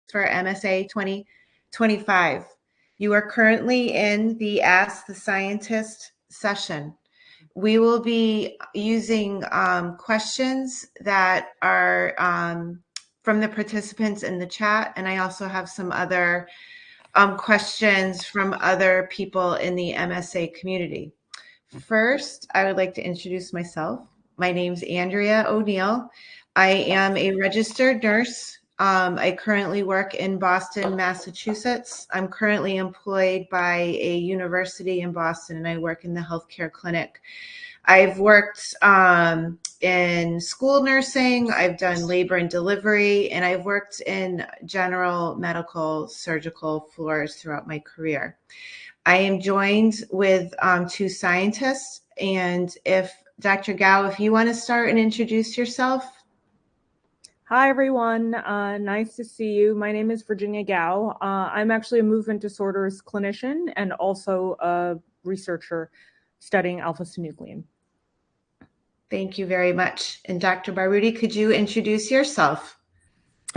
for MSA 2025. You are currently in the Ask the Scientist session. We will be using questions that are from the participants in the chat, and I also have some other questions from other people in the MSA community. First, I would like to introduce myself. My name's Andrea O'Neill. I am a registered nurse. I currently work in Boston, Massachusetts. I'm currently employed by a university in Boston, and I work in the healthcare clinic. I've worked in school nursing, I've done labor and delivery, and I've worked in general medical surgical floors throughout my career. I am joined with two scientists, and if Dr. Gao, if you want to start and introduce yourself. Hi, everyone. Nice to see you. My name is Virginia Gao. I'm actually a movement disorders clinician and also a researcher studying alpha-synuclein. Thank you very much. And Dr. Barbuti, could you introduce yourself?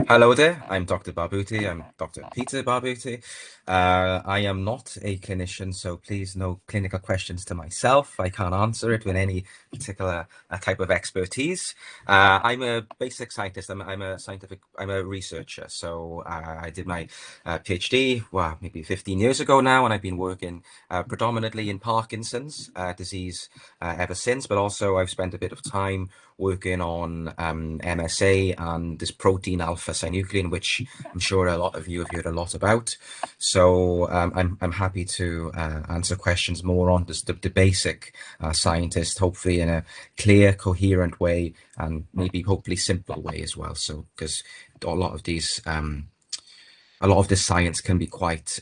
Hello there, I'm Dr. Barbuti. I'm Dr. Peter Barbuti. I am not a clinician, so please no clinical questions to myself. I can't answer it with any particular type of expertise. I'm a basic scientist. I'm a researcher. So I did my PhD, well, maybe 15 years ago now, and I've been working predominantly in Parkinson's disease ever since, but also I've spent a bit of time working on MSA and this protein alpha-synuclein, which I'm sure a lot of you have heard a lot about. So I'm happy to answer questions more on this, the basic scientist, hopefully in a clear, coherent way, and maybe hopefully simple way as well. So because a lot of this science can be quite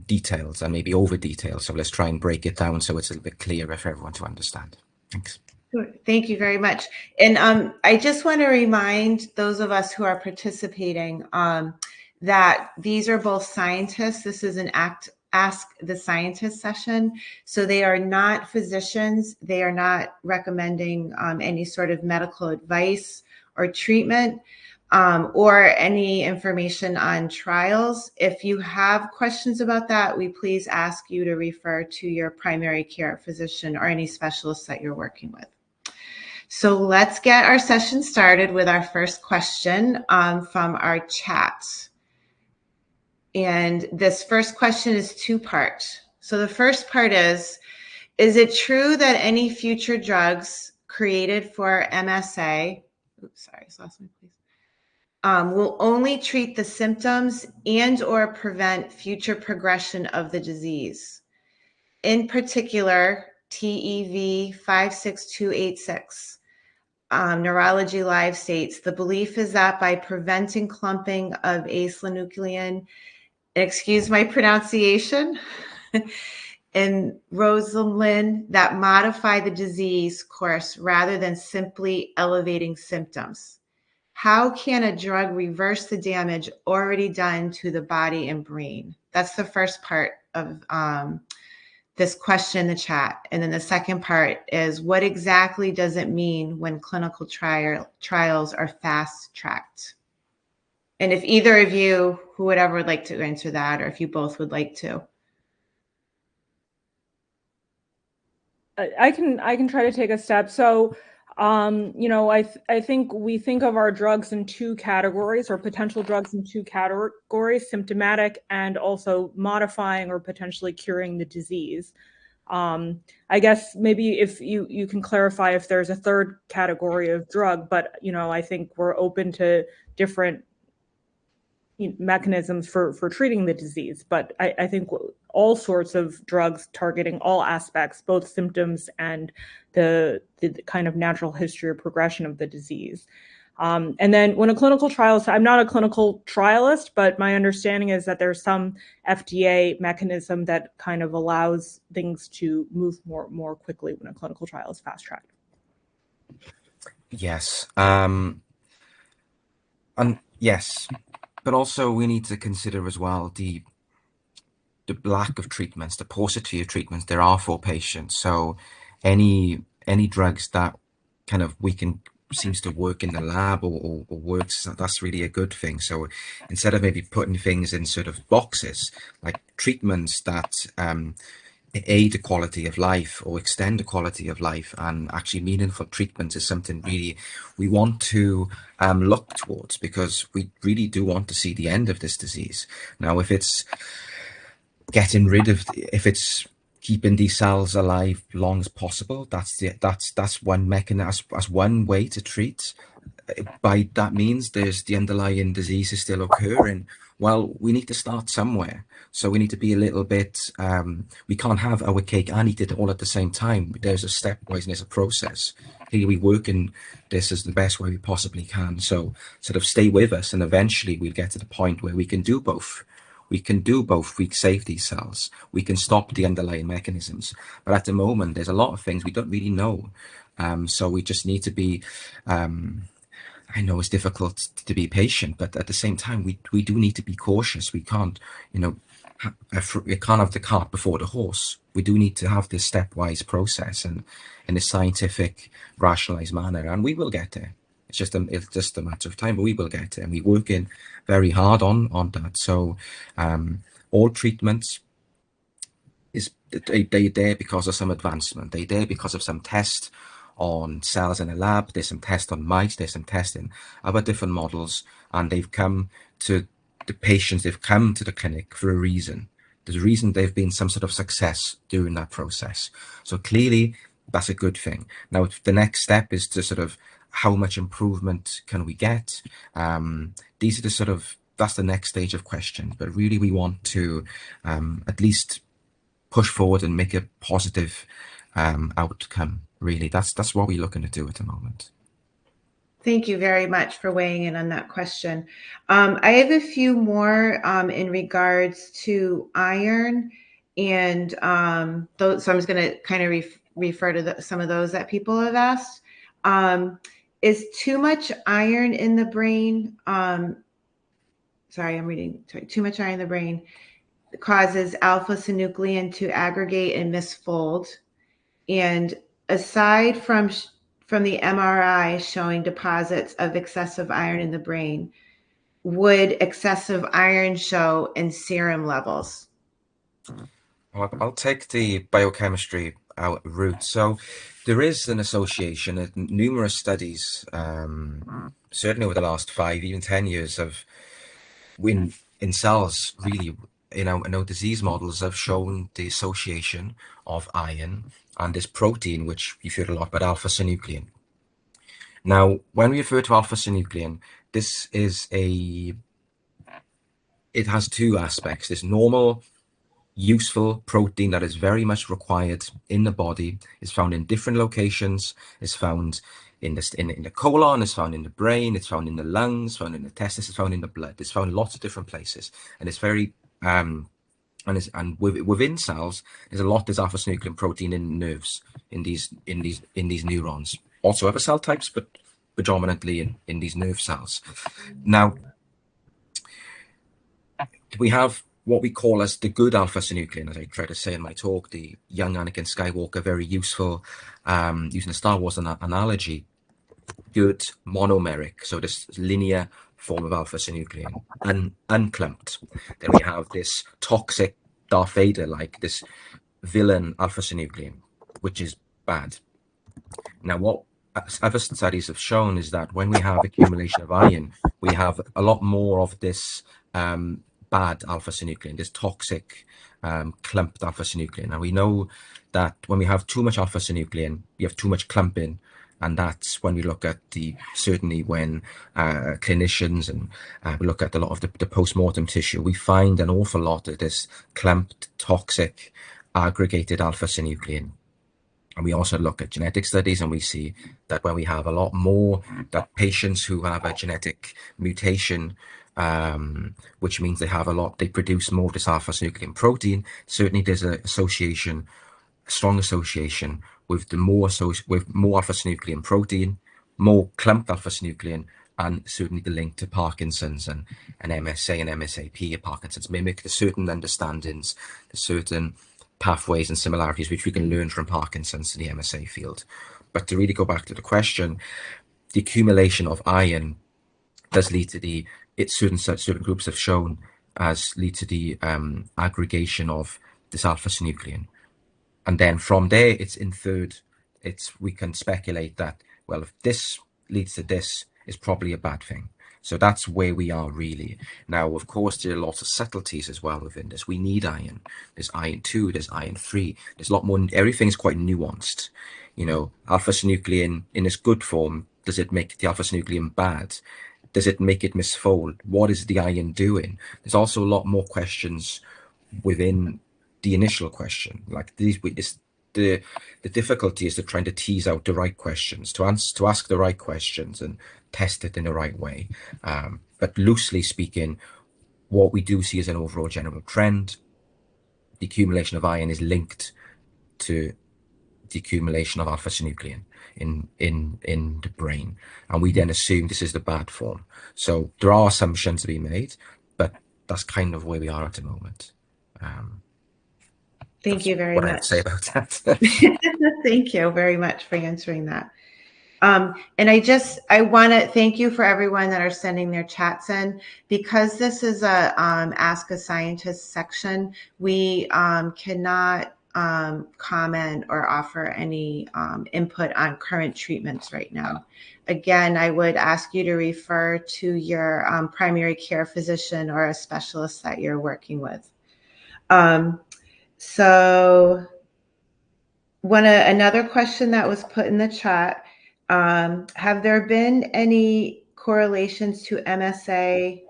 detailed and maybe over detailed. So let's try and break it down so it's a little bit clearer for everyone to understand. Thanks. Thank you very much. And I just want to remind those of us who are participating that these are both scientists. This is an Ask the Scientist session. So they are not physicians. They are not recommending any sort of medical advice or treatment or any information on trials. If you have questions about that, we please ask you to refer to your primary care physician or any specialist that you're working with. So let's get our session started with our first question from our chat. And this first question is two-part. So the first part is it true that any future drugs created for MSA, will only treat the symptoms and or prevent future progression of the disease? In particular, TEV 56286. Neurology Live states, the belief is that by preventing clumping of asynuclein, excuse my pronunciation, and rosalind that modify the disease course rather than simply elevating symptoms. How can a drug reverse the damage already done to the body and brain? That's the first part of this question in the chat. And then the second part is, what exactly does it mean when clinical trials are fast-tracked? And if either of you, who would ever like to answer that, or if you both would like to. I can try to take a step. So, I think we think of our drugs in two categories, or potential drugs in two categories: symptomatic and also modifying or potentially curing the disease. I guess maybe if you can clarify if there's a third category of drug, but I think we're open to different mechanisms for treating the disease. But I think all sorts of drugs targeting all aspects, both symptoms and the kind of natural history or progression of the disease. And then when a clinical trial, I'm not a clinical trialist, but my understanding is that there's some FDA mechanism that kind of allows things to move more quickly when a clinical trial is fast-tracked. Yes. Yes. But also we need to consider as well the lack of treatments, the paucity of treatments there are for patients. So any drugs that kind of we can seems to work in the lab or works, that's really a good thing. So instead of maybe putting things in sort of boxes, like treatments that aid the quality of life or extend the quality of life, and actually meaningful treatment is something really we want to look towards, because we really do want to see the end of this disease. Now, if it's getting rid of, if it's keeping these cells alive long as possible, that's one mechanism, as one way to treat. By that means there's the underlying disease is still occurring. Well, we need to start somewhere. So we need to be a little bit, we can't have our cake and eat it all at the same time. There's a stepwise and there's a process. Here we work in this as the best way we possibly can. So sort of stay with us, and eventually we'll get to the point where we can do both. We can do both. We save these cells. We can stop the underlying mechanisms. But at the moment, there's a lot of things we don't really know. So we just need to be, I know it's difficult to be patient, but at the same time, we do need to be cautious. We can't, we can't have the cart before the horse. We do need to have this stepwise process and in a scientific, rationalized manner, and we will get there. It's just a matter of time, but we will get there, and we're working very hard on that. So all treatments they're there because of some advancement. They're there because of some test on cells in a lab. There's some test on mice. There's some test in other different models, and they've come to the patients. They've come to the clinic for a reason. There's a reason they've been some sort of success during that process. So clearly, that's a good thing. Now, the next step is to sort of how much improvement can we get? These are the sort of, that's the next stage of questions. But really, we want to at least push forward and make a positive outcome. Really, that's what we're looking to do at the moment. Thank you very much for weighing in on that question. I have a few more in regards to iron, and those, so I'm just going to kind of refer to some of those that people have asked. Is too much iron in the brain, sorry, I'm reading, sorry, too much iron in the brain causes alpha-synuclein to aggregate and misfold. And aside from the MRI showing deposits of excessive iron in the brain, would excessive iron show in serum levels? I'll take the biochemistry route. So there is an association, numerous studies, certainly over the last 5, even 10 years, of in cells, really, I know disease models have shown the association of iron and this protein, which you've heard a lot about, alpha-synuclein. Now, when we refer to alpha-synuclein, this is it has two aspects. This normal, useful protein that is very much required in the body, is found in different locations, is found in the colon, is found in the brain, it's found in the lungs, found in the testes, it's found in the blood. It's found in lots of different places, and it's very within cells, there's a lot of alpha-synuclein protein in nerves, in these neurons. Also other cell types, but predominantly in these nerve cells. Now, we have what we call as the good alpha-synuclein, as I try to say in my talk, the young Anakin Skywalker, very useful, using a Star Wars analogy, good monomeric, so this linear form of alpha-synuclein, unclumped. Then we have this toxic Darth Vader, like this villain alpha-synuclein, which is bad. Now, what other studies have shown is that when we have accumulation of iron, we have a lot more of this bad alpha-synuclein, this toxic clumped alpha-synuclein. And we know that when we have too much alpha-synuclein, we have too much clumping. And that's when we look at certainly when clinicians and we look at a lot of the post-mortem tissue, we find an awful lot of this clumped, toxic, aggregated alpha-synuclein. And we also look at genetic studies, and we see that when we have a lot more, that patients who have a genetic mutation, which means they produce more of this alpha-synuclein protein, certainly there's a strong association with more alpha-synuclein protein, more clumped alpha-synuclein, and certainly the link to Parkinson's and MSA and MSAP, Parkinson's mimic. There's certain understandings, there's certain pathways and similarities which we can learn from Parkinson's in the MSA field. But to really go back to the question, the accumulation of iron does lead to certain groups have shown as lead to the aggregation of this alpha-synuclein. And then from there, it's inferred, we can speculate that, well, if this leads to this, it's probably a bad thing. So that's where we are really. Now, of course, there are lots of subtleties as well within this. We need iron. There's iron 2, there's iron 3. There's a lot more, everything is quite nuanced. You know, alpha-synuclein in its good form, does it make the alpha-synuclein bad? Does it make it misfold? What is the iron doing? There's also a lot more questions within the initial question. Like these, the difficulty is to trying to tease out the right questions, to ask the right questions and test it in the right way. But loosely speaking, what we do see is an overall general trend. The accumulation of iron is linked to the accumulation of alpha-synuclein in the brain, and we then assume this is the bad form. So there are assumptions to be made, but that's kind of where we are at the moment. Thank you very much. much. I have to say about that. Thank you very much for answering that. And I want to thank you for everyone that are sending their chats in. Because this is a Ask a Scientist section, we cannot comment or offer any input on current treatments right now. Again, I would ask you to refer to your primary care physician or a specialist that you're working with. So another question that was put in the chat, have there been any correlations to MSA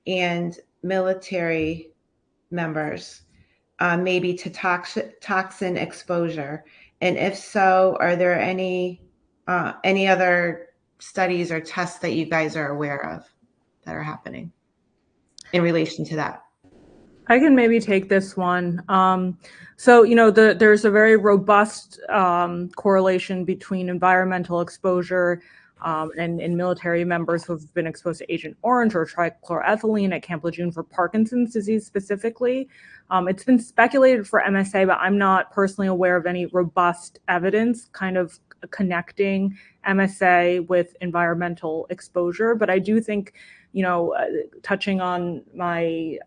and military members, maybe to toxin exposure? And if so, are there any other studies or tests that you guys are aware of that are happening in relation to that? I can maybe take this one. So, you know, there's a very robust correlation between environmental exposure and military members who have been exposed to Agent Orange or trichloroethylene at Camp Lejeune for Parkinson's disease specifically. It's been speculated for MSA, but I'm not personally aware of any robust evidence kind of connecting MSA with environmental exposure. But I do think, you know, touching on my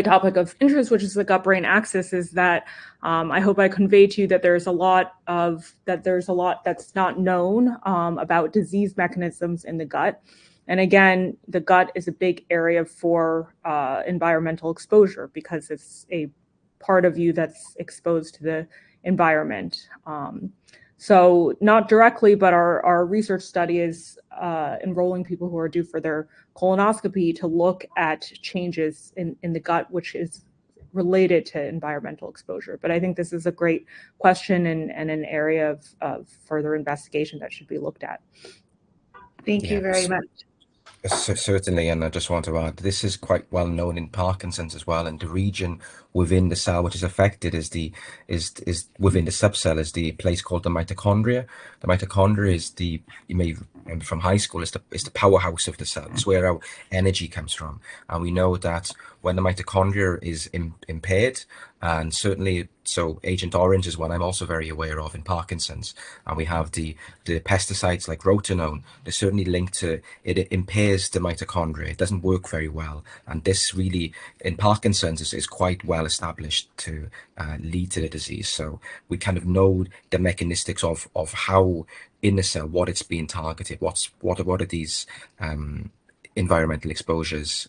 topic of interest, which is the gut-brain axis, is that I hope I convey to you that there's a lot that's not known about disease mechanisms in the gut. And again, the gut is a big area for environmental exposure because it's a part of you that's exposed to the environment. So not directly, but our research study is enrolling people who are due for their colonoscopy to look at changes in the gut, which is related to environmental exposure. But I think this is a great question and an area of further investigation that should be looked at. Thank you very much. Certainly, and I just want to add, this is quite well known in Parkinson's as well, and the region within the cell which is affected is within the subcell is the place called the mitochondria. The mitochondria is you may remember from high school, is the powerhouse of the cell. It's where our energy comes from, and we know that when the mitochondria is impaired, and certainly, so Agent Orange is one I'm also very aware of in Parkinson's, and we have the pesticides like rotenone. They're certainly linked to it impairs the mitochondria. It doesn't work very well, and this really in Parkinson's is quite well established to lead to the disease. So we kind of know the mechanistics of how in the cell what it's being targeted, what are these environmental exposures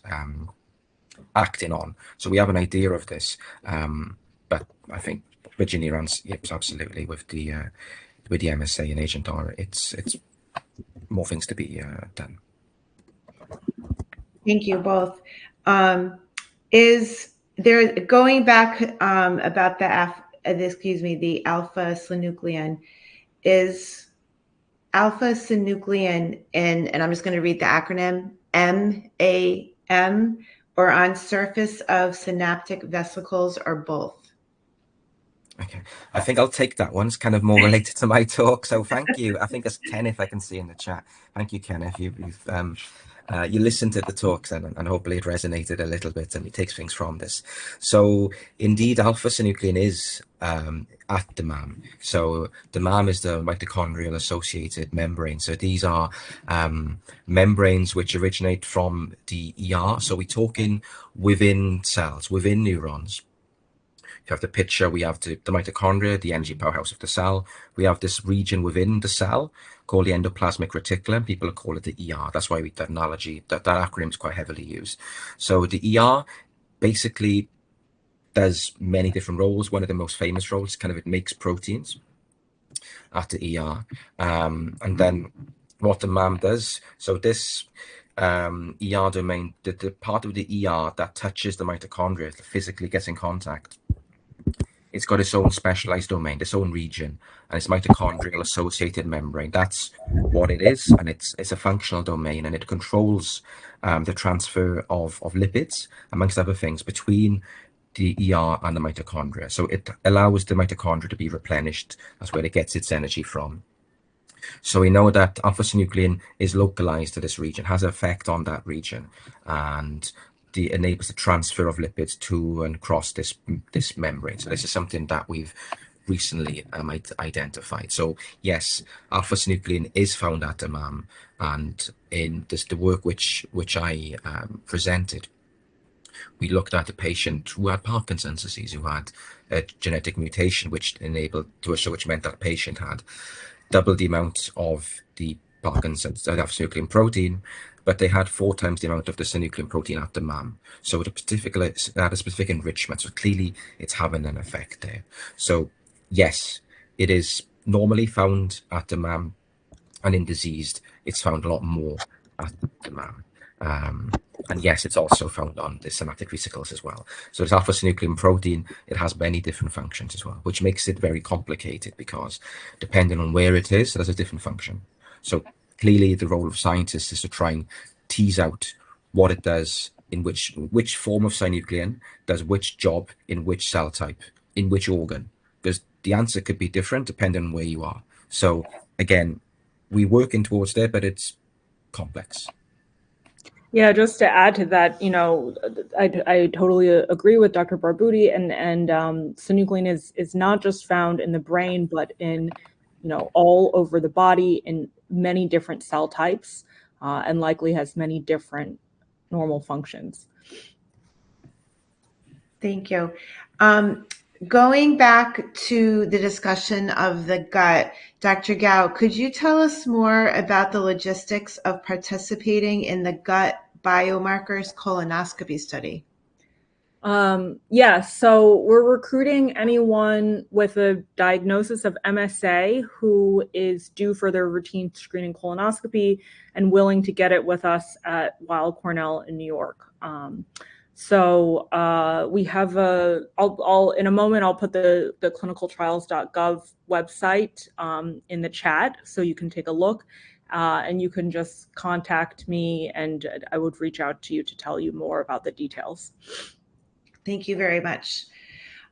acting on. So we have an idea of this, but I think Virginia answers absolutely with the MSA and Agent R. It's more things to be done. Thank you both. Is there, going back about the alpha-synuclein, is alpha-synuclein and I'm just going to read the acronym MAM, or on surface of synaptic vesicles, or both? Okay, I think I'll take that one. It's kind of more related to my talk. So thank you. I think it's Kenneth I can see in the chat. Thank you, Kenneth. you listen to the talks and hopefully it resonated a little bit and you take things from this. So indeed, alpha-synuclein is at the MAM. So the MAM is the mitochondrial associated membrane. So these are membranes which originate from the ER. So we're talking within cells, within neurons. You have the picture, we have the mitochondria, the energy powerhouse of the cell. We have this region within the cell called the endoplasmic reticulum. People call it the ER. That's why that analogy, that acronym is quite heavily used. So the ER basically does many different roles. One of the most famous roles, kind of, it makes proteins at the ER. And then what the MAM does, so this ER domain, the part of the ER that touches the mitochondria, physically gets in contact, it's got its own specialized domain, its own region, and it's mitochondrial associated membrane. That's what it is, and it's a functional domain, and it controls the transfer of lipids, amongst other things, between the ER and the mitochondria. So it allows the mitochondria to be replenished. That's where it gets its energy from. So we know that alpha-synuclein is localized to this region, has an effect on that region, and enables the transfer of lipids to and across this membrane. So this is something that we've recently identified. So yes, alpha-synuclein is found at the MAM, and in the work which I presented, we looked at a patient who had Parkinson's disease, who had a genetic mutation which meant that patient had double the amount of the Parkinson's alpha-synuclein protein, but they had 4 times the amount of the synuclein protein at the MAM. So at a specific enrichment. So clearly it's having an effect there. So yes, it is normally found at the MAM, and in diseased, it's found a lot more at the MAM. And yes, it's also found on the somatic vesicles as well. So it's alpha-synuclein protein. It has many different functions as well, which makes it very complicated because depending on where it is, it has a different function. So clearly the role of scientists is to try and tease out what it does, in which form of synuclein does which job in which cell type, in which organ, because the answer could be different depending on where you are. So again, we're working towards there, but it's complex. Yeah, just to add to that, I totally agree with Dr. Barbuti, and synuclein is not just found in the brain, but in all over the body in many different cell types, and likely has many different normal functions. Thank you. Going back to the discussion of the gut, Dr. Gao, could you tell us more about the logistics of participating in the gut biomarkers colonoscopy study? Yeah, so we're recruiting anyone with a diagnosis of MSA who is due for their routine screening colonoscopy and willing to get it with us at Weill Cornell in New York. So we have in a moment, I'll put the clinicaltrials.gov website in the chat so you can take a look, and you can just contact me and I would reach out to you to tell you more about the details. Thank you very much.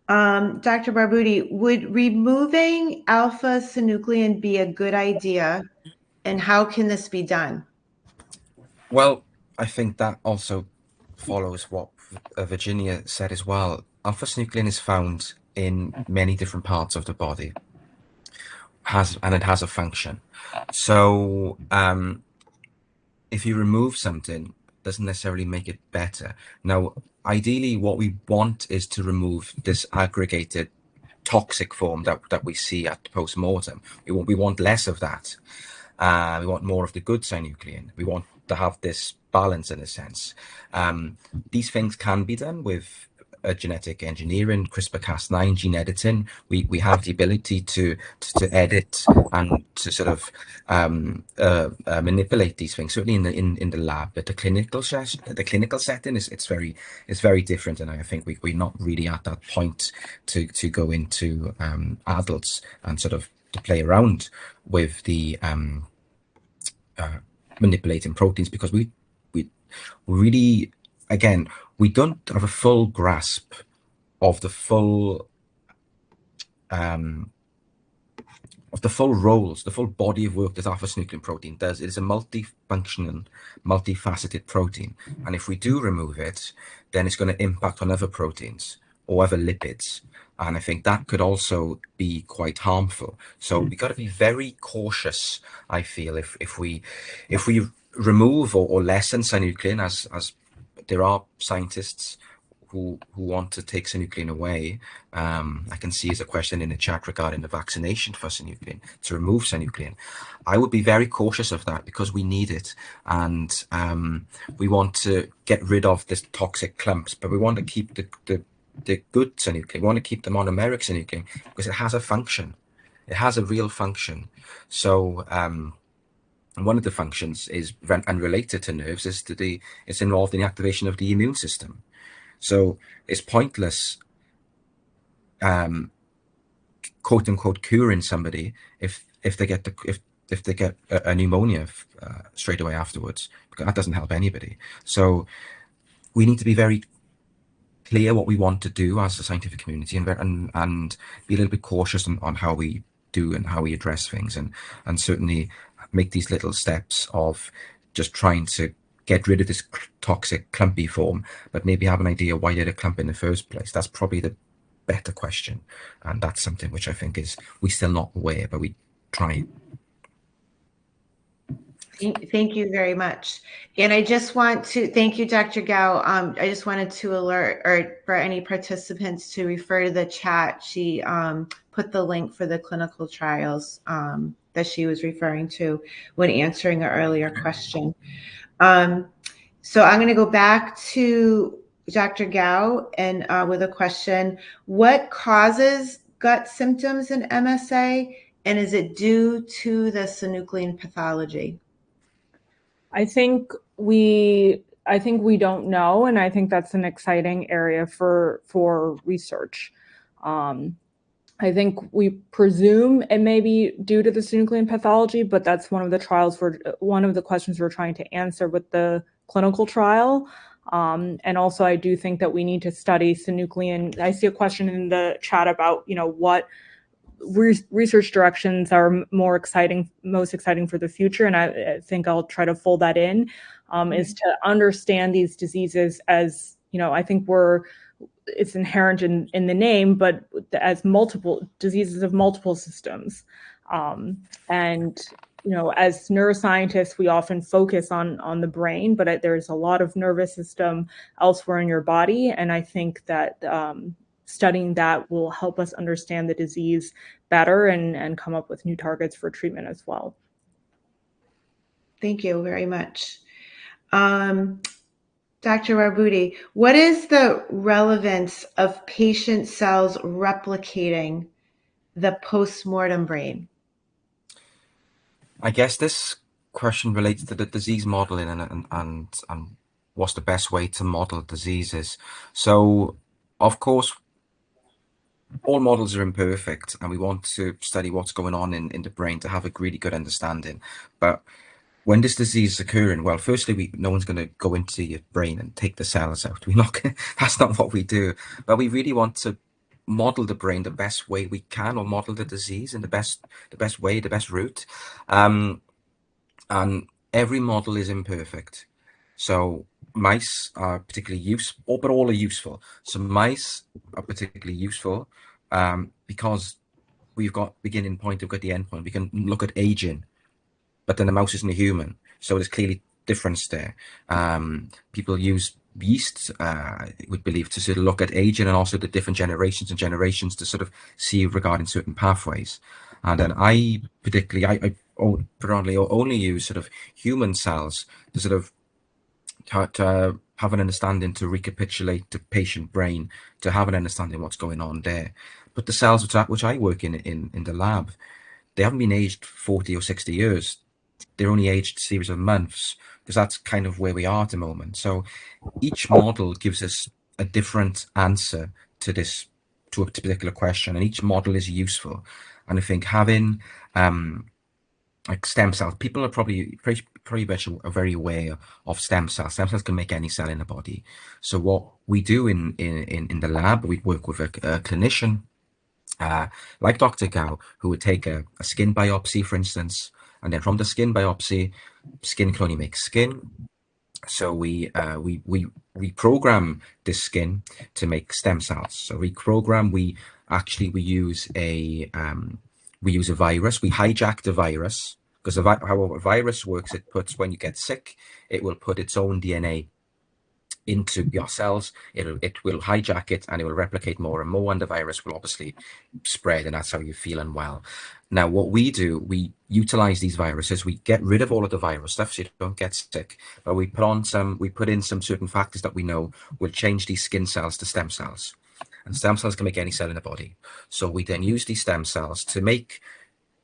Dr. Barbuti, would removing alpha-synuclein be a good idea, and how can this be done? Well, I think that also follows what Virginia said as well. Alpha-synuclein is found in many different parts of the body, and it has a function. So if you remove something, it doesn't necessarily make it better. Now, ideally, what we want is to remove this aggregated toxic form that we see at post-mortem. We want less of that. We want more of the good synuclein. We want to have this balance in a sense. These things can be done with genetic engineering, CRISPR-Cas9 gene editing. We have the ability to edit and to sort of manipulate these things. Certainly in the lab, but the clinical setting is very different, and I think we're not really at that point to go into adults and sort of to play around with the manipulating proteins, because we really, again, we don't have a full grasp of the full the full roles, the full body of work that alpha-synuclein protein does. It is a multifunctional, multifaceted protein. And if we do remove it, then it's going to impact on other proteins or other lipids. And I think that could also be quite harmful. So we've got to be very cautious, I feel, if we remove or lessen synuclein, as there are scientists who want to take synuclein away. I can see as a question in the chat regarding the vaccination for synuclein, to remove synuclein. I would be very cautious of that because we need it, and we want to get rid of this toxic clumps, but we want to keep the good synuclein. We want to keep the monomeric synuclein because it has a function. It has a real function. So one of the functions is unrelated to nerves, it's involved in the activation of the immune system. So it's pointless, quote unquote, curing somebody if they get if they get a pneumonia straight away afterwards, because that doesn't help anybody. So we need to be very clear what we want to do as a scientific community, and be a little bit cautious on how we do and how we address things, and certainly make these little steps of just trying to get rid of this toxic clumpy form, but maybe have an idea why did it clump in the first place. That's probably the better question, and that's something which I think is we're still not aware, but we try. Thank you very much. And I just want to thank you, Dr. Gao. I just wanted to alert or for any participants to refer to the chat. She put the link for the clinical trials that she was referring to when answering an earlier question. So I'm going to go back to Dr. Gao and with a question. What causes gut symptoms in MSA, and is it due to the synuclein pathology? I think we don't know, and I think that's an exciting area for research. I think we presume it may be due to the synuclein pathology, but that's one of the questions we're trying to answer with the clinical trial. And also, I do think that we need to study synuclein. I see a question in the chat about, what research directions are most exciting for the future, and I think I'll try to fold that in, is to understand these diseases as, I think it's inherent in the name, but as multiple diseases of multiple systems. And, as neuroscientists, we often focus on the brain, but there's a lot of nervous system elsewhere in your body. And I think that studying that will help us understand the disease better and come up with new targets for treatment as well. Thank you very much. Dr. Barbuti, what is the relevance of patient cells replicating the post-mortem brain? I guess this question relates to the disease modeling and what's the best way to model diseases. So, of course, all models are imperfect, and we want to study what's going on in the brain to have a really good understanding. But when this disease is occurring, well, firstly, no one's going to go into your brain and take the cells out. That's not what we do. But we really want to model the brain the best way we can, or model the disease in the best way, the best route. And every model is imperfect. So mice are particularly useful, but all are useful. So mice are particularly useful because we've got beginning point, we've got the end point. We can look at aging, but then the mouse isn't a human, so there's clearly difference there. People use yeast, we believe, to sort of look at aging and also the different generations to sort of see regarding certain pathways. And then I predominantly only use sort of human cells to sort of to have an understanding, to recapitulate the patient brain, to have an understanding of what's going on there. But the cells which I work in the lab, they haven't been aged 40 or 60 years. They're only aged a series of months, because that's kind of where we are at the moment. So each model gives us a different answer to a particular question, and each model is useful. And I think having like stem cells, people are probably much are very aware of stem cells. Stem cells can make any cell in the body. So what we do in the lab, we work with a clinician, like Dr. Gao, who would take a skin biopsy, for instance, and then from the skin biopsy, skin can only make skin. So we reprogram this skin to make stem cells. So reprogram, we use a virus. We hijack the virus, because how a virus works, it puts, when you get sick, it will put its own DNA into your cells. It will hijack it, and it will replicate more and more, and the virus will obviously spread, and that's how you feel unwell. Now, what we do, we utilize these viruses. We get rid of all of the virus stuff so you don't get sick, but we put in some certain factors that we know will change these skin cells to stem cells. And stem cells can make any cell in the body. So we then use these stem cells to make,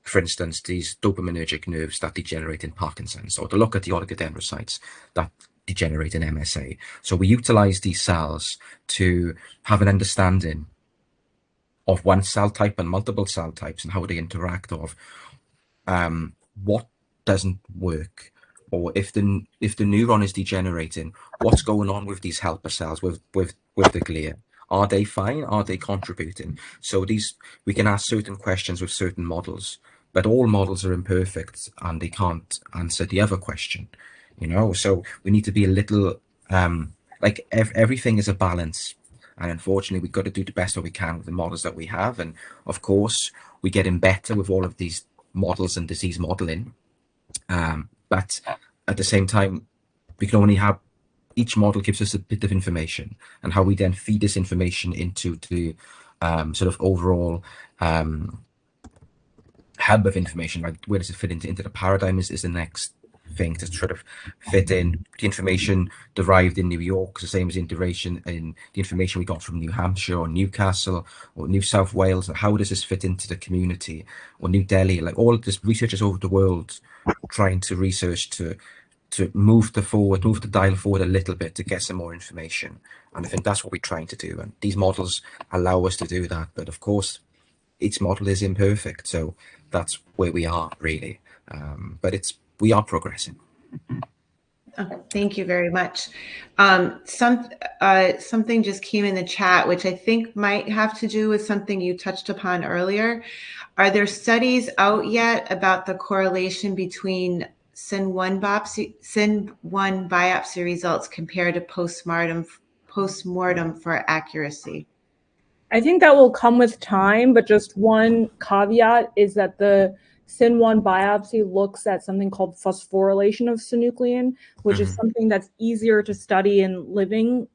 for instance, these dopaminergic nerves that degenerate in Parkinson's, or to look at the oligodendrocytes that degenerate in MSA. So we utilize these cells to have an understanding of one cell type and multiple cell types and how they interact, of what doesn't work, or if the neuron is degenerating, what's going on with these helper cells, with the glia. Are they fine? Are they contributing? So we can ask certain questions with certain models, but all models are imperfect and they can't answer the other question, you know. So we need to be a little like everything is a balance. And unfortunately, we've got to do the best that we can with the models that we have. And of course, we're getting better with all of these models and disease modeling. But at the same time, we can only have, each model gives us a bit of information, and how we then feed this information into the sort of overall hub of information. Like, where does it fit into the paradigm is the next thing to sort of fit in. The information derived in New York is the same as the information we got from New Hampshire or Newcastle or New South Wales. How does this fit into the community, or New Delhi? Like, all of this, researchers over the world trying to research to move the dial forward a little bit to get some more information. And I think that's what we're trying to do. And these models allow us to do that. But of course, each model is imperfect. So that's where we are, really. But we are progressing. Oh, thank you very much. Something just came in the chat, which I think might have to do with something you touched upon earlier. Are there studies out yet about the correlation between SIN1 biopsy results compared to postmortem for accuracy? I think that will come with time, but just one caveat is that the SIN1 biopsy looks at something called phosphorylation of synuclein, which is something that's easier to study in living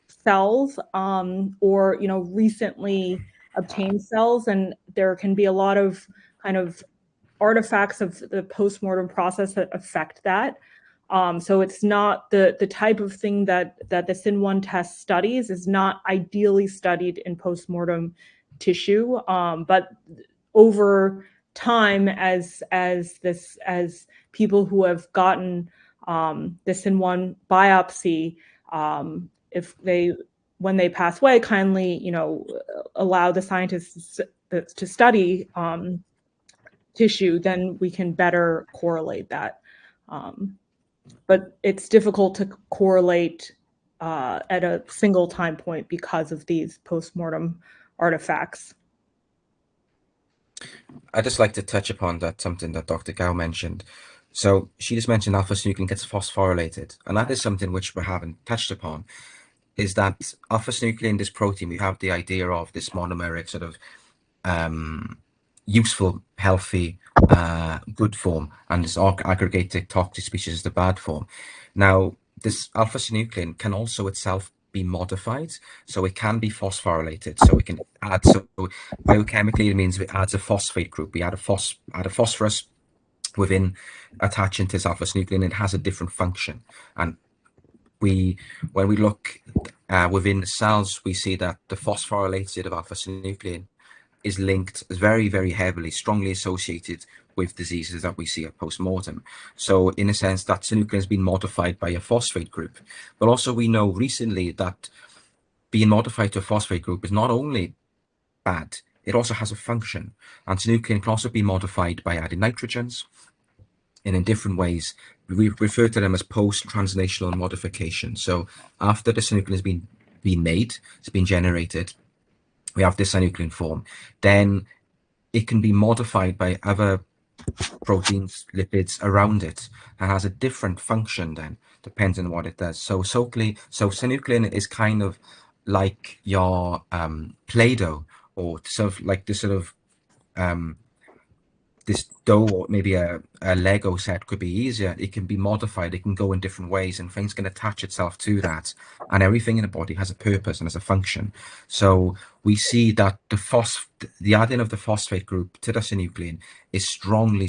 cells, or recently obtained cells, and there can be a lot of kind of artifacts of the postmortem process that affect that. So it's not the type of thing that the SIN1 test studies is not ideally studied in postmortem tissue, but over time, as people who have gotten the SIN1 biopsy, when they pass away, kindly allow the scientists to study tissue, then we can better correlate that. But it's difficult to correlate at a single time point because of these postmortem artifacts. I'd just like to touch upon something that Dr. Gao mentioned. So she just mentioned alpha-synuclein gets phosphorylated, and that is something which we haven't touched upon, is that alpha-synuclein, this protein, we have the idea of this monomeric sort of useful, healthy, good form, and this aggregated toxic species is the bad form. Now, this alpha-synuclein can also itself be modified, so it can be phosphorylated. So we can add, so biochemically it means it adds a phosphate group. We add a phosphorus within attaching to this alpha-synuclein. It has a different function, and when we look within the cells, we see that the phosphorylated of alpha-synuclein is linked, is very, very heavily, strongly associated with diseases that we see at post-mortem. So in a sense, that synuclein has been modified by a phosphate group. But also we know recently that being modified to a phosphate group is not only bad, it also has a function. And synuclein can also be modified by adding nitrogens, and in different ways. We refer to them as post-translational modification. So after the synuclein has been made, it's been generated, we have this synuclein form, then it can be modified by other proteins, lipids around it, and has a different function then, depends on what it does. So synuclein is kind of like your Play-Doh, or sort of like this sort of this dough, or maybe a Lego set could be easier. It can be modified, it can go in different ways, and things can attach itself to that. And everything in the body has a purpose and has a function. So we see that the adding of the phosphate group to the synuclein is strongly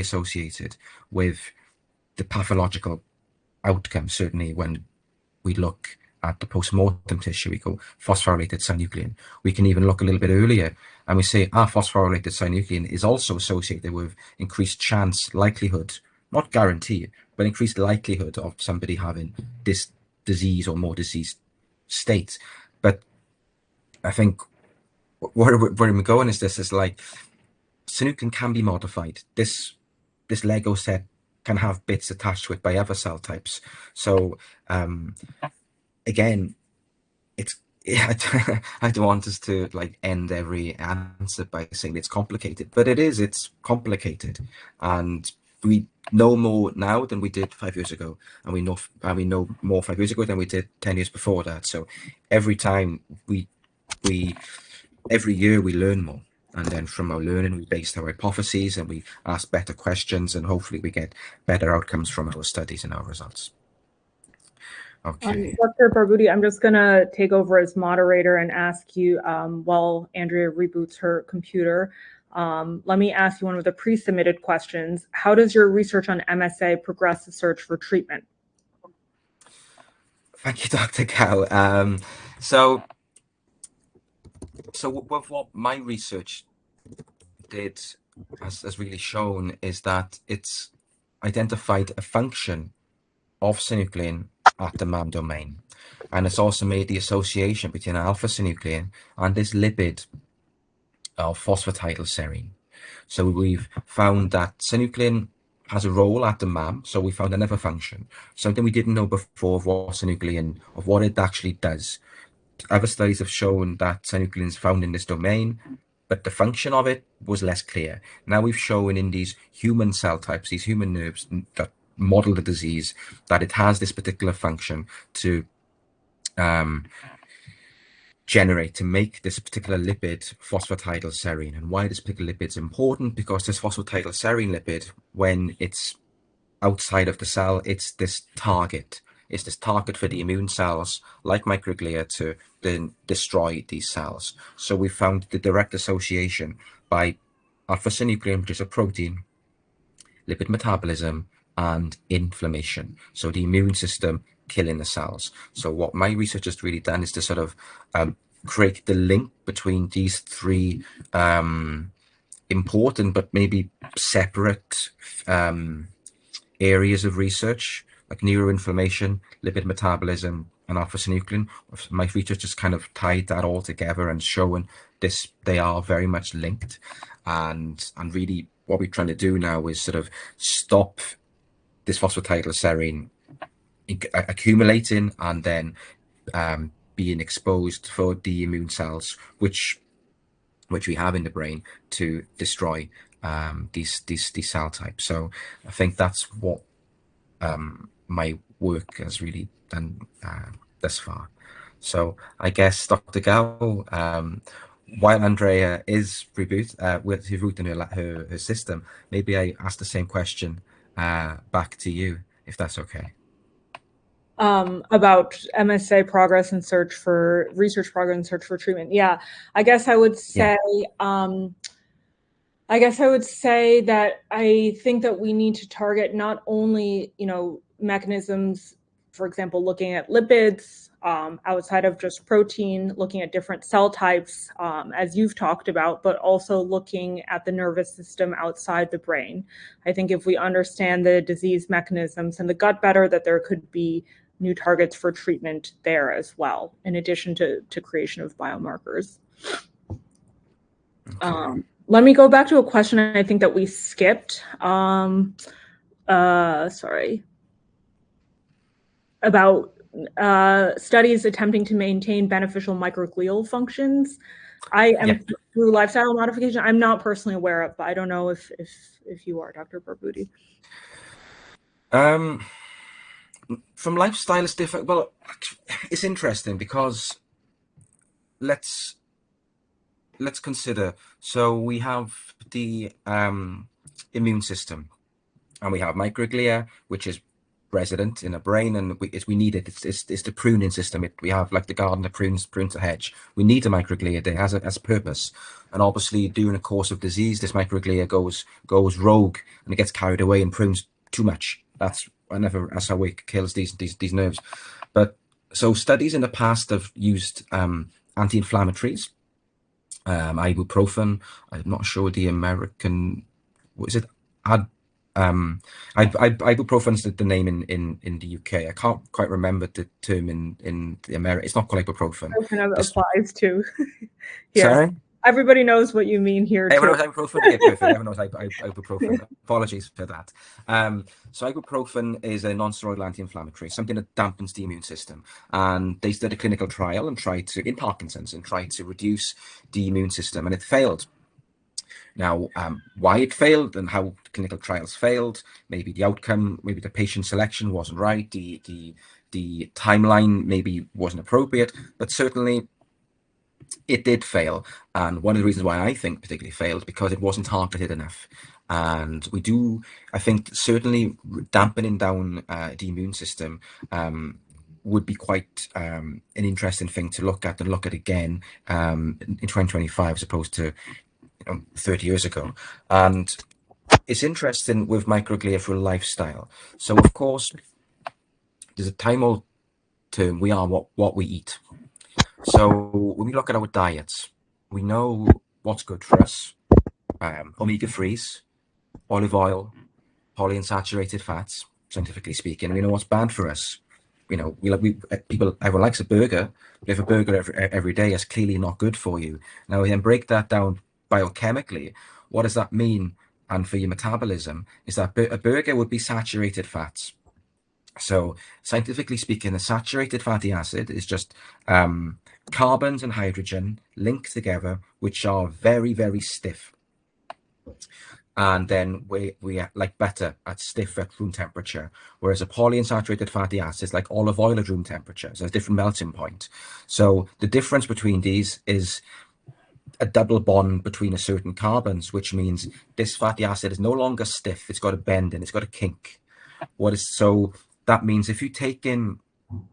associated with the pathological outcome. Certainly when we look at the post-mortem tissue, we go phosphorylated synuclein. We can even look a little bit earlier and we say phosphorylated synuclein is also associated with increased chance, likelihood, not guarantee, but increased likelihood of somebody having this disease or more diseased state. But I think where we're going is this is like synuclein can be modified. This Lego set can have bits attached to it by other cell types. So again, I don't want us to like end every answer by saying it's complicated, but it's complicated, and we know more now than we did 5 years ago, and we know more 5 years ago than we did 10 years before that. So every time every year we learn more, and then from our learning we base our hypotheses and we ask better questions, and hopefully we get better outcomes from our studies and our results. Okay. Dr. Barbuti, I'm just going to take over as moderator and ask you, while Andrea reboots her computer, let me ask you one of the pre-submitted questions. How does your research on MSA progress the search for treatment? Thank you, Dr. Cow. So what my research did has really shown is that it's identified a function of synuclein at the MAM domain, and it's also made the association between alpha-synuclein and this lipid of phosphatidylserine. So we've found that synuclein has a role at the MAM, so we found another function, something we didn't know before of what synuclein, of what it actually does. Other studies have shown that synuclein is found in this domain, but the function of it was less clear. Now we've shown in these human cell types, these human nerves that model the disease, that it has this particular function to to make this particular lipid phosphatidylserine. And why this particular lipid is important, because this phosphatidylserine lipid, when it's outside of the cell, it's this target. It's this target for the immune cells, like microglia, to then destroy these cells. So we found the direct association by alpha-synuclein, which is a protein, lipid metabolism, and inflammation. So the immune system killing the cells. So what my research has really done is to sort of create the link between these three important but maybe separate areas of research, like neuroinflammation, lipid metabolism, and alpha-synuclein. My research just kind of tied that all together and showing this, they are very much linked. And really what we're trying to do now is sort of stop this phosphatidylserine accumulating and then being exposed for the immune cells, which we have in the brain, to destroy these cell types. So I think that's what my work has really done thus far. So I guess, Dr. Gao, while Andrea is rebooting her system, maybe I ask the same question back to you, if that's okay. About MSA progress and research progress and search for treatment. Yeah, I guess I would say, that I think that we need to target not only, mechanisms, for example, looking at lipids, outside of just protein, looking at different cell types, as you've talked about, but also looking at the nervous system outside the brain. I think if we understand the disease mechanisms and the gut better, that there could be new targets for treatment there as well, in addition to creation of biomarkers. Okay. Let me go back to a question I think that we skipped. Sorry. About studies attempting to maintain beneficial microglial functions. I am Yeah. through lifestyle modification. I'm not personally aware of, but I don't know if you are, Dr. Barbuti. From lifestyle, it's different. Well, it's interesting because let's consider. So we have the immune system, and we have microglia, which is resident in the brain, and we need it. It's the pruning system. We have like the gardener prunes a hedge. We need a microglia there as a purpose. And obviously, during the course of disease, this microglia goes rogue and it gets carried away and prunes too much. That's how it kills these nerves. But so studies in the past have used anti-inflammatories, ibuprofen. I'm not sure the American, what is it? Ibuprofen is the name in the UK. I can't quite remember the term in the America. It's not called ibuprofen. It kind of applies to here. Sorry? Everybody knows what you mean here, Everyone too. knows ibuprofen? Okay, perfect. Everyone knows ibuprofen. Apologies for that. So ibuprofen is a non-steroidal anti-inflammatory, something that dampens the immune system. And they did a clinical trial and tried to, in Parkinson's, and tried to reduce the immune system, and it failed. Now, why it failed and how clinical trials failed, maybe the outcome, maybe the patient selection wasn't right, the timeline maybe wasn't appropriate, but certainly it did fail. And one of the reasons why I think particularly failed, because it wasn't targeted enough. And I think certainly dampening down the immune system would be quite an interesting thing to look at again in 2025 as opposed to 30 years ago. And it's interesting with microglia for lifestyle. So of course, there's a time-old term, we are what we eat. So when we look at our diets, we know what's good for us. Omega-3s, olive oil, polyunsaturated fats, scientifically speaking. We know what's bad for us. Everyone likes a burger. But if a burger every day is clearly not good for you. Now we then break that down biochemically. What does that mean? And for your metabolism, is that a burger would be saturated fats. So scientifically speaking, a saturated fatty acid is just carbons and hydrogen linked together, which are very, very stiff. And then we like better at stiff at room temperature, whereas a polyunsaturated fatty acid is like olive oil at room temperature. So a different melting point. So the difference between these is a double bond between a certain carbons, which means this fatty acid is no longer stiff. It's got a bend and it's got a kink. So that means if you take in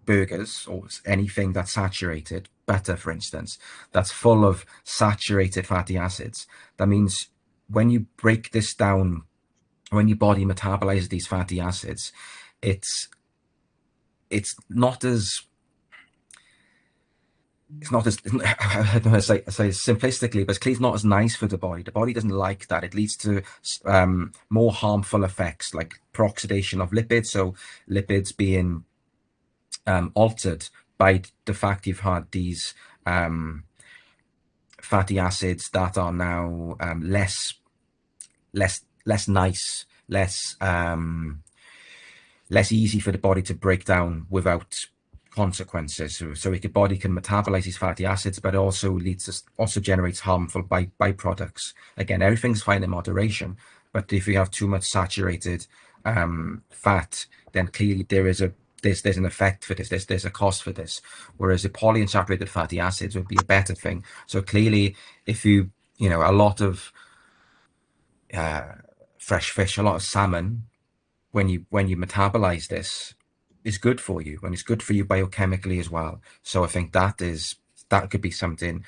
burgers or anything that's saturated, butter, for instance, that's full of saturated fatty acids, that means when you break this down, when your body metabolizes these fatty acids, it's not as I don't know how to say simplistically, but it's not as nice for the body. The body doesn't like that. It leads to more harmful effects like peroxidation of lipids. So lipids being altered by the fact you've had these fatty acids that are now less nice, less easy for the body to break down without consequences. So your body can metabolize these fatty acids, but it also generates harmful byproducts. Again, everything's fine in moderation, but if you have too much saturated fat, then clearly there's an effect for this. There's a cost for this. Whereas the polyunsaturated fatty acids would be a better thing. So clearly, if a lot of fresh fish, a lot of salmon, when you metabolize this, is good for you, and it's good for you biochemically as well. So I think that could be something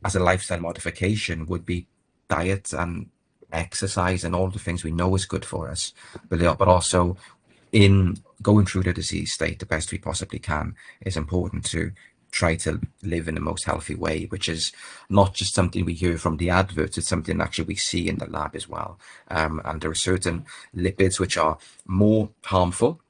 as a lifestyle modification, would be diet and exercise and all the things we know is good for us, but also in going through the disease state the best we possibly can, is important to try to live in the most healthy way, which is not just something we hear from the adverts, it's something actually we see in the lab as well. And there are certain lipids which are more harmful,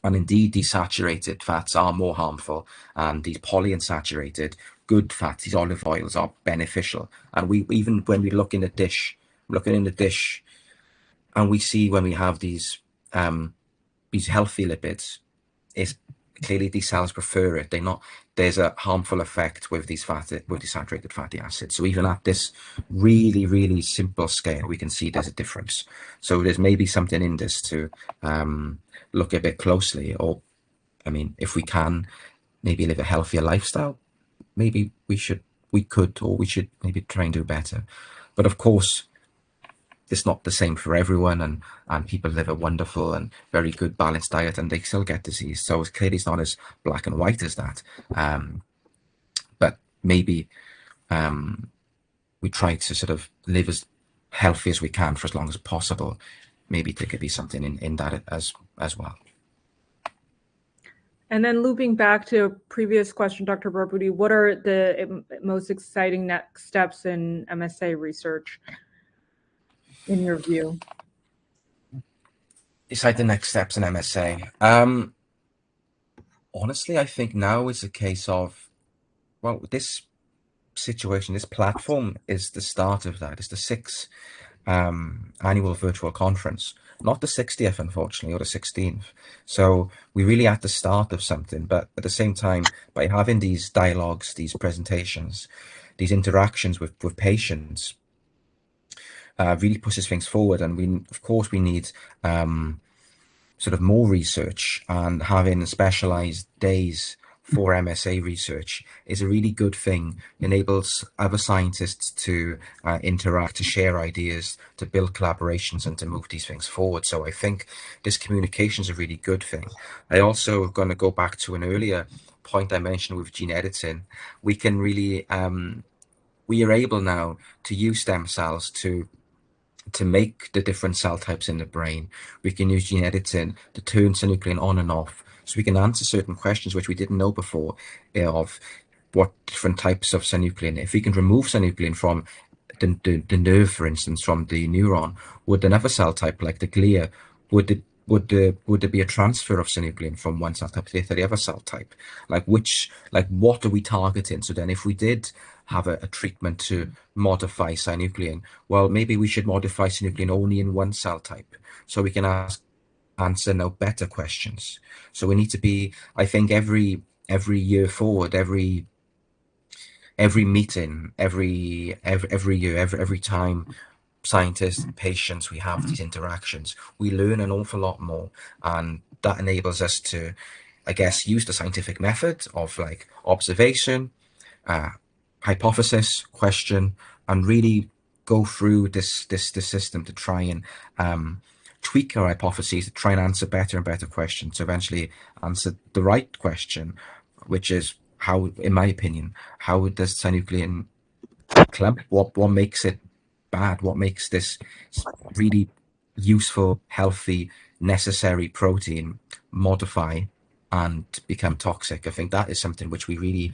and indeed these saturated fats are more harmful, and these polyunsaturated good fats, these olive oils, are beneficial. And even when we look in the dish, and we see when we have these healthy lipids, is clearly these cells prefer it. There's a harmful effect with these saturated fatty acids. So even at this really, really simple scale, we can see there's a difference. So there's maybe something in this to look a bit closely, or, I mean, if we can maybe live a healthier lifestyle, maybe we should maybe try and do better. But of course, it's not the same for everyone, and people live a wonderful and very good balanced diet and they still get disease. So clearly it's not as black and white as that. But maybe we try to sort of live as healthy as we can for as long as possible. Maybe there could be something in that as well. And then looping back to a previous question, Dr. Barbuti, what are the most exciting next steps in MSA research, in your view? Decide the next steps in MSA. Honestly, I think now is a case of, well, this situation, this platform is the start of that. It's the 6th annual virtual conference, not the 60th, unfortunately, or the 16th. So we're really at the start of something, but at the same time, by having these dialogues, these presentations, these interactions with patients, really pushes things forward. And we, of course, we need sort of more research, and having specialized days for MSA research is a really good thing. Enables other scientists to interact, to share ideas, to build collaborations, and to move these things forward. So I think this communication is a really good thing. I also going to go back to an earlier point I mentioned with gene editing. We can really, we are able now to use stem cells to make the different cell types in the brain. We can use gene editing to turn synuclein on and off, so we can answer certain questions which we didn't know before, of what different types of synuclein. If we can remove synuclein from the nerve, for instance, from the neuron, would another cell type like the glia, would there be a transfer of synuclein from one cell type to the other cell type? Like what are we targeting? So then if we did have a treatment to modify synuclein, well, maybe we should modify synuclein only in one cell type, so we can answer now better questions. So we need to be, I think, every year forward, every meeting, every year, every time scientists and patients, we have these interactions, we learn an awful lot more, and that enables us to, I guess, use the scientific method of like observation, hypothesis, question, and really go through this system to try and tweak our hypotheses, to try and answer better and better questions, to eventually answer the right question, which is how, in my opinion, how does synuclein clump? What makes it bad? What makes this really useful, healthy, necessary protein modify and become toxic? I think that is something which we really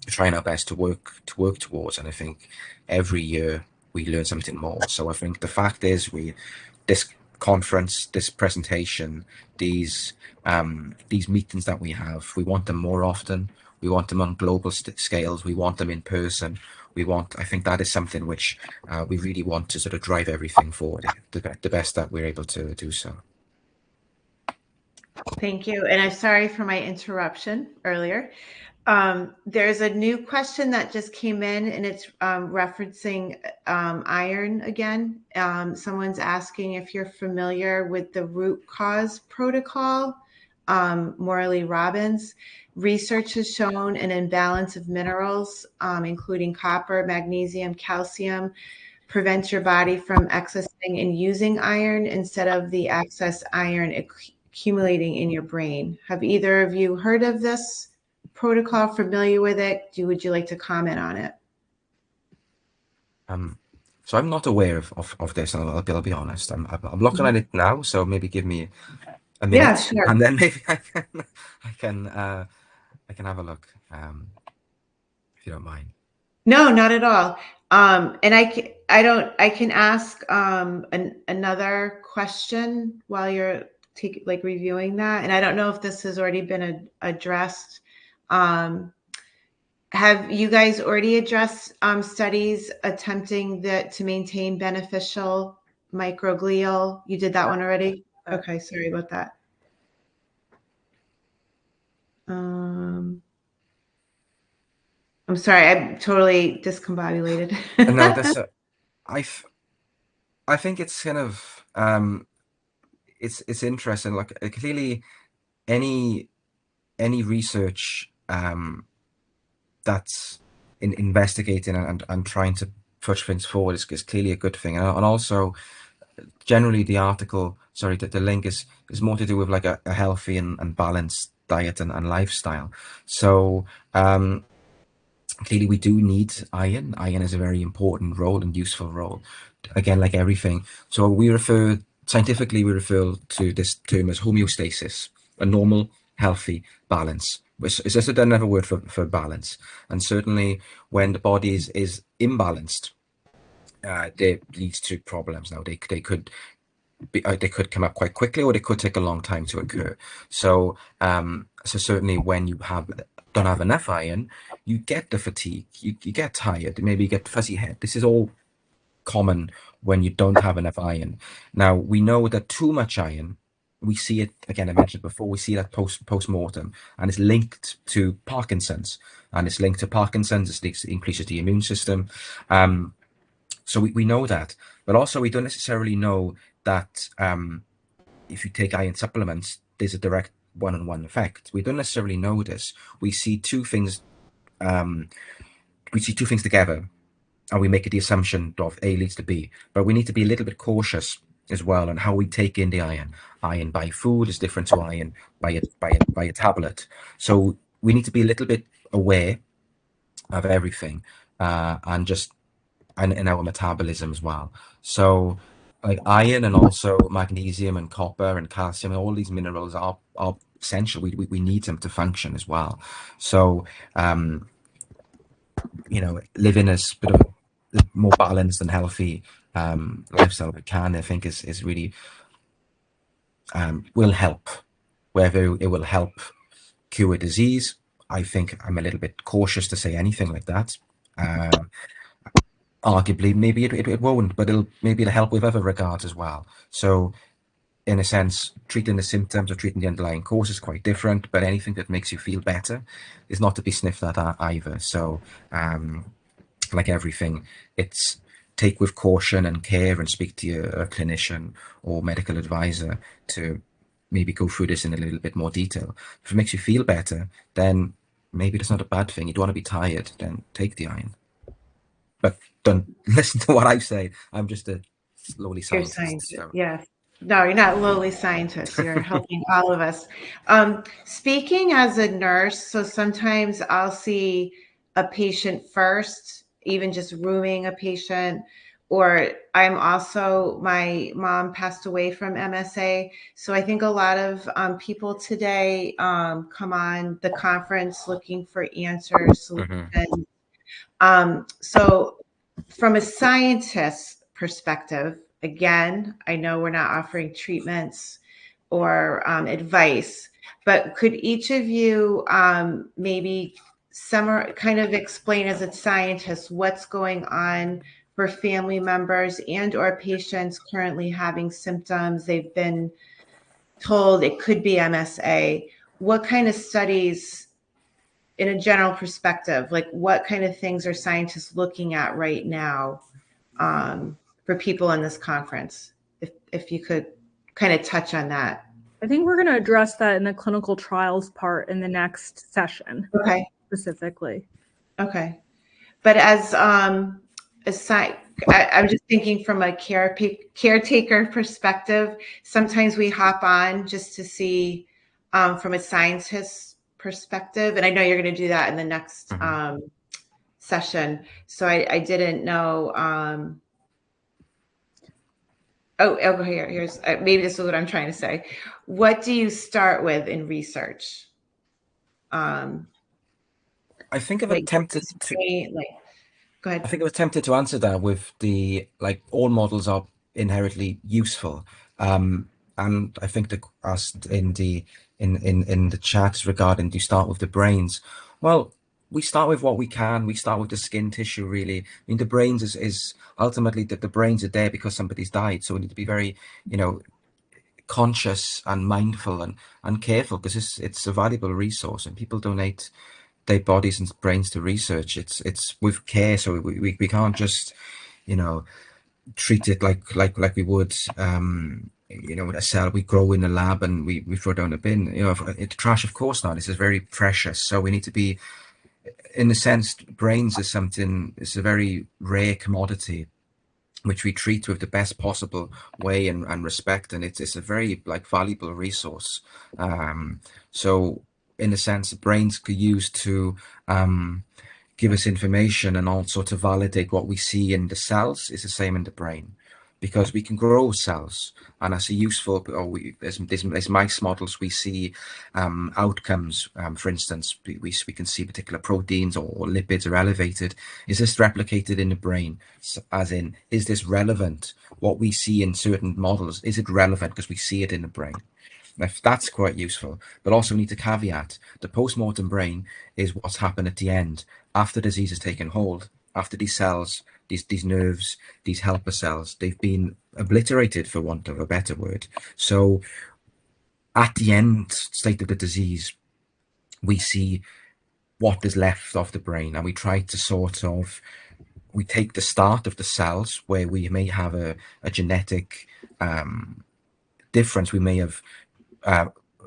trying our best to work towards, and I think every year we learn something more. So I think the fact is, this conference, this presentation, these meetings that we have, we want them more often. We want them on global scales. We want them in person. I think that is something which we really want to sort of drive everything forward, the best that we're able to do so. Thank you. And I'm sorry for my interruption earlier. There's a new question that just came in, and it's referencing iron again. Someone's asking if you're familiar with the root cause protocol, Morley Robbins. Research has shown an imbalance of minerals, including copper, magnesium, calcium, prevents your body from accessing and using iron instead of the excess iron accumulating in your brain. Have either of you heard of this protocol, familiar with it? Would you like to comment on it? So I'm not aware of this, and I'll be honest. I'm looking at it now, so maybe give me a minute, Yeah, sure. and then maybe I can have a look, if you don't mind. No, not at all. And I can ask another question while you're reviewing that. And I don't know if this has already been addressed. Have you guys already addressed studies attempting to maintain beneficial microglial? You did that one already? Okay, sorry about that. I'm sorry, I'm totally discombobulated. No, that's I think it's kind of it's interesting. Like clearly, any research that's investigating and trying to push things forward is clearly a good thing, and also generally the article, sorry, the link is more to do with like a healthy and balanced diet and lifestyle. So clearly we do need iron. Iron is a very important role and useful role, again, like everything. So scientifically we refer to this term as homeostasis, a normal, healthy balance. It's just another word for balance. And certainly when the body is imbalanced, it leads to problems. Now they could they could come up quite quickly, or they could take a long time to occur. So so certainly when you don't have enough iron, you get the fatigue, you get tired, maybe you get fuzzy head. This is all common when you don't have enough iron. Now we know that too much iron, we see it again, I mentioned before, we see that post-mortem, and it's linked to Parkinson's, it increases the immune system. So we know that, but also we don't necessarily know that if you take iron supplements, there's a direct one-on-one effect. We don't necessarily know this. We see two things. We see two things together, and we make the assumption of A leads to B. But we need to be a little bit cautious as well on how we take in the iron. Iron by food is different to iron by a tablet. So we need to be a little bit aware of everything, and just in our metabolism as well. So like iron and also magnesium and copper and calcium, all these minerals are essential. We need them to function as well. So living as bit of a more balanced and healthy lifestyle we can, I think is really will help. Whether it will help cure disease, I think I'm a little bit cautious to say anything like that. Arguably, maybe it won't, but it'll help with other regards as well. So in a sense, treating the symptoms or treating the underlying cause is quite different, but anything that makes you feel better is not to be sniffed at either. So like everything, it's take with caution and care, and speak to a clinician or medical advisor to maybe go through this in a little bit more detail. If it makes you feel better, then maybe that's not a bad thing. You don't want to be tired, then take the iron. But don't listen to what I say. I'm just a lowly scientist. So. Yes. No, you're not lowly scientist. You're helping all of us. Speaking as a nurse, so sometimes I'll see a patient first, even just rooming a patient, or my mom passed away from MSA. So I think a lot of people today come on the conference looking for answers, solutions. So from a scientist perspective, again, I know we're not offering treatments or advice, but could each of you maybe kind of explain as a scientist what's going on for family members and or patients currently having symptoms? They've been told it could be MSA. What kind of studies, in a general perspective, like what kind of things are scientists looking at right now for people in this conference? If you could kind of touch on that. I think we're going to address that in the clinical trials part in the next session. Okay. Specifically. Okay. But as I'm just thinking from a caretaker perspective, sometimes we hop on just to see from a scientist perspective, and I know you're going to do that in the next session. So I didn't know. Here's maybe this is what I'm trying to say. What do you start with in research? I think I've attempted to. Go ahead. I think I was tempted to answer that with the all models are inherently useful, and I think the asked in the chat regarding do you start with the brains? Well, we start with what we can. We start with the skin tissue, really. I mean, the brains is ultimately that the brains are there because somebody's died, so we need to be very, conscious and mindful and careful, because it's a valuable resource, and people donate their bodies and brains to research. It's with care, so we can't just, you know, treat it like we would, you know, a cell we grow in a lab and we throw down a bin. You know, it's trash, of course not. This is very precious. So we need to be, in a sense, brains is something, it's a very rare commodity which we treat with the best possible way and respect, and it's a very like valuable resource. So in a sense, brains could use to give us information and also to validate what we see in the cells is the same in the brain, because we can grow cells, and as a useful, or there's mice models, we see outcomes. For instance, we can see particular proteins or lipids are elevated. Is this replicated in the brain? As in, is this relevant? What we see in certain models, is it relevant because we see it in the brain? That's quite useful, but also we need to caveat the post-mortem brain is what's happened at the end, after disease has taken hold, after these cells, these nerves, these helper cells, they've been obliterated, for want of a better word. So at the end state of the disease, we see what is left of the brain, and we try to sort of, we take the start of the cells where we may have a genetic difference. We may have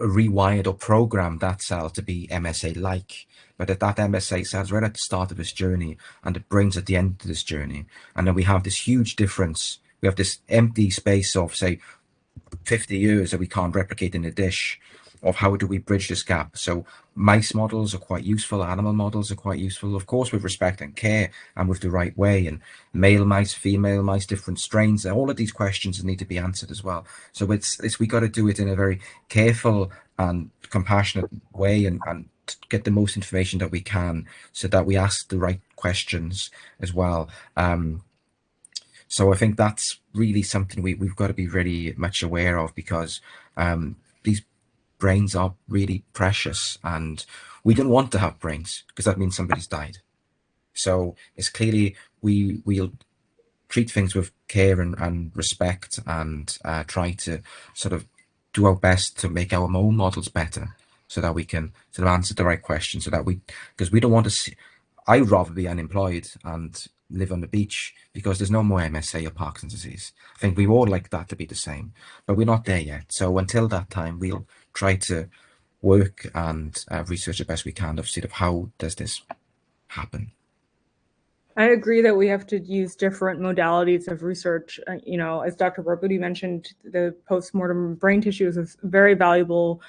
rewired or programmed that cell to be MSA-like, but that MSA cell is right at the start of its journey, and the brain's at the end of this journey. And then we have this huge difference. We have this empty space of, say, 50 years that we can't replicate in a dish. Of how do we bridge this gap? So mice models are quite useful, animal models are quite useful, of course, with respect and care and with the right way, and male mice, female mice, different strains, all of these questions need to be answered as well. So it's we got to do it in a very careful and compassionate way, and get the most information that we can, so that we ask the right questions as well. So I think that's really something we've got to be very much aware of, because these brains are really precious, and we don't want to have brains because that means somebody's died. So it's clearly we'll treat things with care and respect, and try to sort of do our best to make our own models better, so that we can sort of answer the right questions, so that because we don't want to see, I'd rather be unemployed and live on the beach, because there's no more MSA or Parkinson's disease. I think we all like that to be the same, but we're not there yet. So until that time, we'll try to work and research the best we can of sort of how does this happen. I agree that we have to use different modalities of research. You know, as Dr. Barbuti mentioned, the postmortem brain tissue is a very valuable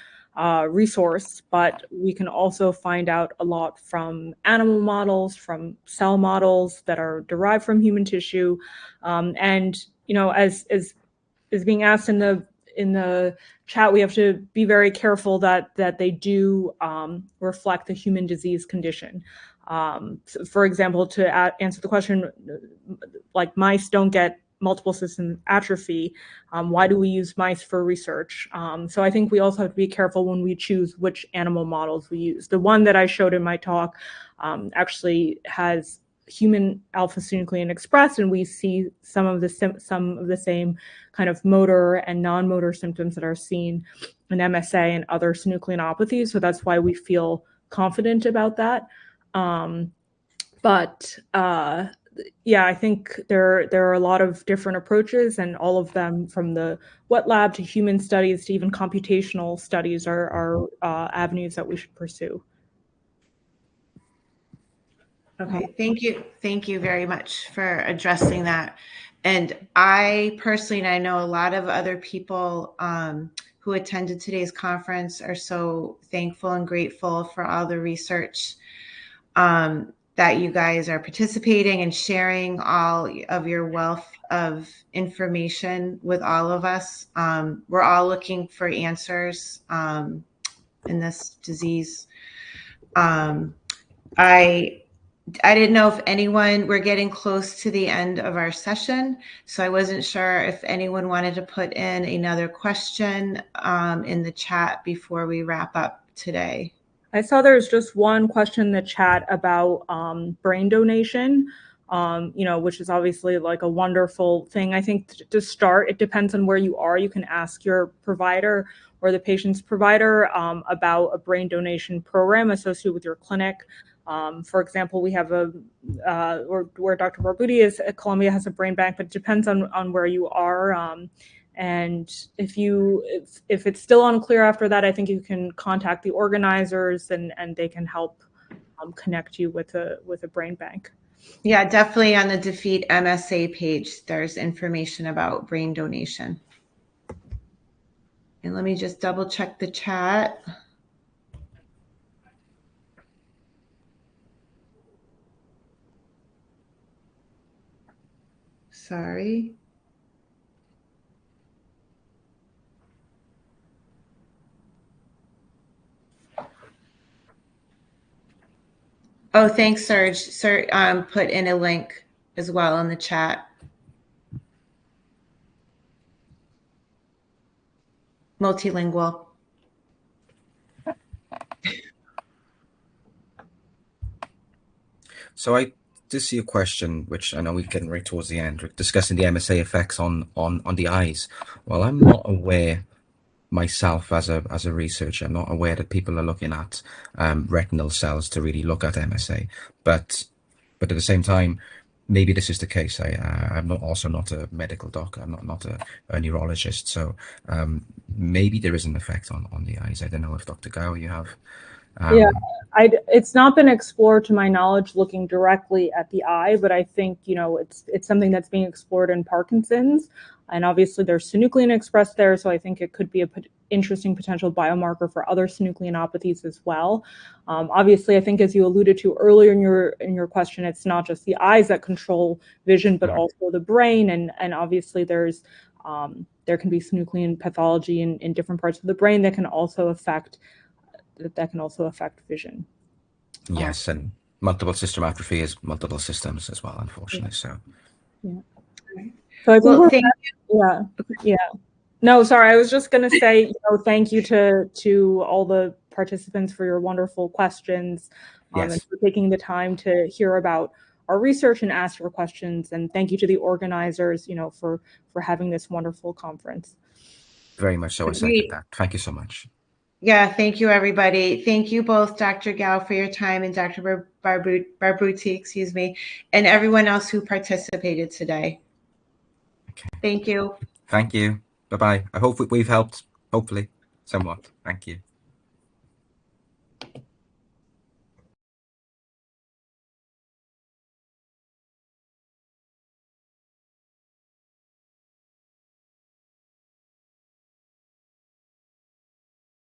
resource, but we can also find out a lot from animal models, from cell models that are derived from human tissue. And, you know, as being asked in the chat, we have to be very careful that they do reflect the human disease condition. So for example, to answer the question, like mice don't get multiple system atrophy. Why do we use mice for research? So I think we also have to be careful when we choose which animal models we use. The one that I showed in my talk actually has human alpha-synuclein expressed, and we see some of the same kind of motor and non-motor symptoms that are seen in MSA and other synucleinopathies. So that's why we feel confident about that. Yeah, I think there are a lot of different approaches, and all of them, from the wet lab to human studies to even computational studies, are avenues that we should pursue. Okay, thank you very much for addressing that. And I personally, and I know a lot of other people who attended today's conference, are so thankful and grateful for all the research that you guys are participating and sharing all of your wealth of information with all of us. We're all looking for answers in this disease. I didn't know if anyone, we're getting close to the end of our session, so I wasn't sure if anyone wanted to put in another question in the chat before we wrap up today. I saw there's just one question in the chat about brain donation. which is obviously like a wonderful thing. I think to start, it depends on where you are. You can ask your provider or the patient's provider about a brain donation program associated with your clinic. For example, we have where Dr. Barbuti is at Columbia has a brain bank, but it depends on where you are. And if it's still unclear after that, I think you can contact the organizers and they can help connect you with a brain bank. Yeah, definitely on the Defeat MSA page, there's information about brain donation. And let me just double check the chat. Sorry. Oh, thanks, Serge. Sir, put in a link as well in the chat. Multilingual. So I did see a question, which I know we're getting right towards the end, discussing the MSA effects on the eyes. Well, I'm not aware myself as a researcher. I'm not aware that people are looking at retinal cells to really look at MSA, but at the same time, maybe this is the case. I'm also not a medical doctor. I'm not a neurologist, so maybe there is an effect on the eyes. I don't know if Dr. Gao, you have. Yeah, it's not been explored to my knowledge looking directly at the eye, but I think, it's something that's being explored in Parkinson's, and obviously there's synuclein expressed there, so I think it could be an interesting potential biomarker for other synucleinopathies as well. Obviously, I think as you alluded to earlier in your question, it's not just the eyes that control vision, but also the brain, and obviously there can be synuclein pathology in different parts of the brain that can also affect vision. Yes, and multiple system atrophy is multiple systems as well, unfortunately. So, yeah. So I think yeah. No, sorry, I was just going to say, thank you to all the participants for your wonderful questions, yes, and for taking the time to hear about our research and ask your questions. And thank you to the organizers, for having this wonderful conference. Very much so. I second that. Thank you so much. Yeah, thank you, everybody. Thank you both, Dr. Gao, for your time, and Dr. Barbuti, excuse me, and everyone else who participated today. Okay. Thank you. Thank you. Bye-bye. I hope we've helped, hopefully, somewhat. Thank you.